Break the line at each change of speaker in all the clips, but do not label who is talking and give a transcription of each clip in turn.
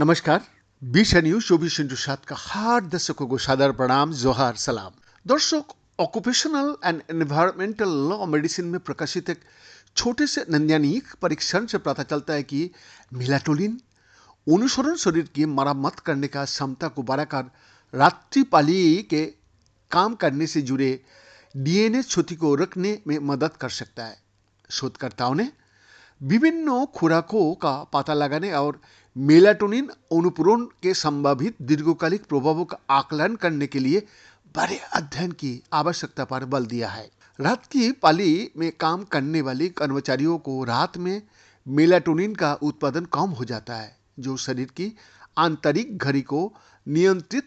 नमस्कार। बीसा न्यूज 24/7 का हार्द दर्शकों को सादर प्रणाम, जोहार सलाम। दर्शक, occupational and environmental law medicine में प्रकाशित एक छोटे से नैदानिक परीक्षण से पता चलता है कि मेलाटोनिन अनुसरण शरीर की मरम्मत करने का क्षमता को बढ़ाकर रात्रि पाली के काम करने से जुड़े डीएनए क्षति को रोकने में मदद कर सकता है। शोधकर्ताओं ने विभिन्न खुराकों का पता लगाने और मेलाटोनिन अनुपूरण के संभावित दीर्घकालिक प्रभावों का आकलन करने के लिए बड़े अध्ययन की आवश्यकता पर बल दिया है। रात की पाली में काम करने वाले कर्मचारियों को रात में मेलाटोनिन का उत्पादन कम हो जाता है, जो शरीर की आंतरिक घड़ी को नियंत्रित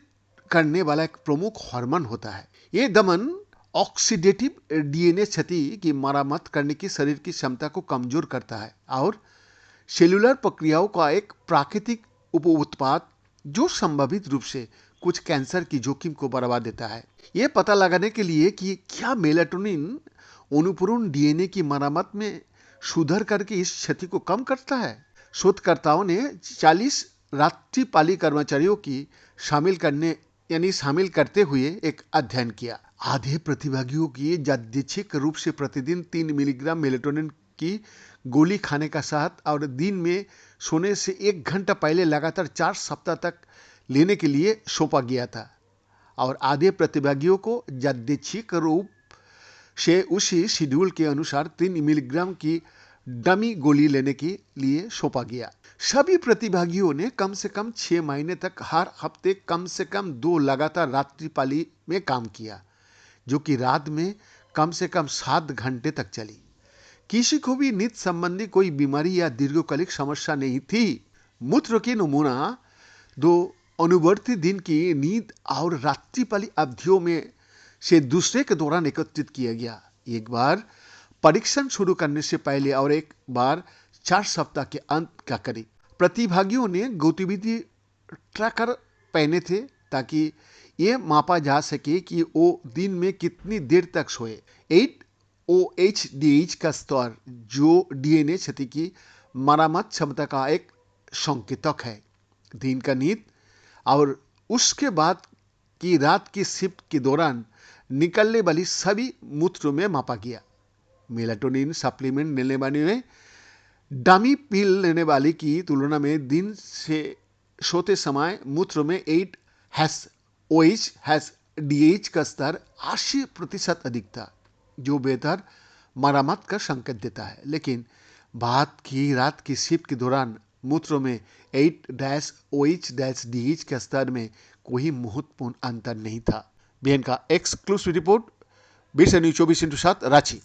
करने वाला एक प्रमुख हार्मोन होता है। ये दमन ऑक्सीडेटिव डीएनए क्षति की मरम्मत करने की शरीर की क्षमता को कमजोर करता है और सेलुलर प्रक्रियाओं का एक प्राकृतिक उप उत्पाद जो संभावित रूप से कुछ कैंसर की जोखिम को बढ़ावा देता है। यह पता लगाने के लिए कि क्या मेलाटोनिन अनुपूरण डीएनए की मरम्मत में सुधार करके इस क्षति को कम करता है, शोधकर्ताओं ने 40 रात्रि पाली कर्मचारियों की शामिल करते हुए एक अध्ययन किया। आधे प्रतिभागियों की यादृच्छिक रूप से प्रतिदिन 3 मिलीग्राम मेलाटोनिन की गोली खाने का साथ और दिन में सोने से 1 घंटा पहले लगातार 4 सप्ताह तक लेने के लिए सौंपा गया था और आधे प्रतिभागियों को यादृच्छिक रूप से उसी शेड्यूल के अनुसार 3 मिलीग्राम की डमी गोली लेने के लिए सौंपा गया। सभी प्रतिभागियों ने कम से कम 6 महीने तक हर हफ्ते कम से कम 2 लगातार रात्रि पाली में काम किया, जो कि रात में कम से कम 7 घंटे तक चली। किसी को भी नींद संबंधी कोई बीमारी या दीर्घकालिक समस्या नहीं थी। मूत्र के नमूना 2 अनुवर्ती दिन की नींद और रात्रि पाली अवधियों में से दूसरे के दौरान एकत्रित किया गया, एक बार परीक्षण शुरू करने से पहले और एक बार 4 सप्ताह के अंत का करीब। प्रतिभागियों ने गतिविधि ट्रैकर पहने थे ताकि ये मापा जा सके कि वो दिन में कितनी देर तक सोए। 8-OHDH का स्तर, जो डीएनए क्षति की मरम्मत क्षमता का एक संकेतक है, दिन का नींद और उसके बाद की रात की शिफ्ट के दौरान निकलने वाली सभी मूत्र में मापा गया। मेलाटोनिन सप्लीमेंट लेने वाले में डमी पिल लेने वाले की तुलना में दिन से सोते समय मूत्र में 8-OH-DH का स्तर 80% अधिक था, जो बेहतर मरम्मत का संकेत देता है। लेकिन रात की शिफ्ट के दौरान मूत्र में 8-OH-DH के स्तर में कोई महत्वपूर्ण अंतर नहीं था। बीएन का एक्सक्लूसिव रिपोर्ट, बीसा न्यूज 24/7 रांची।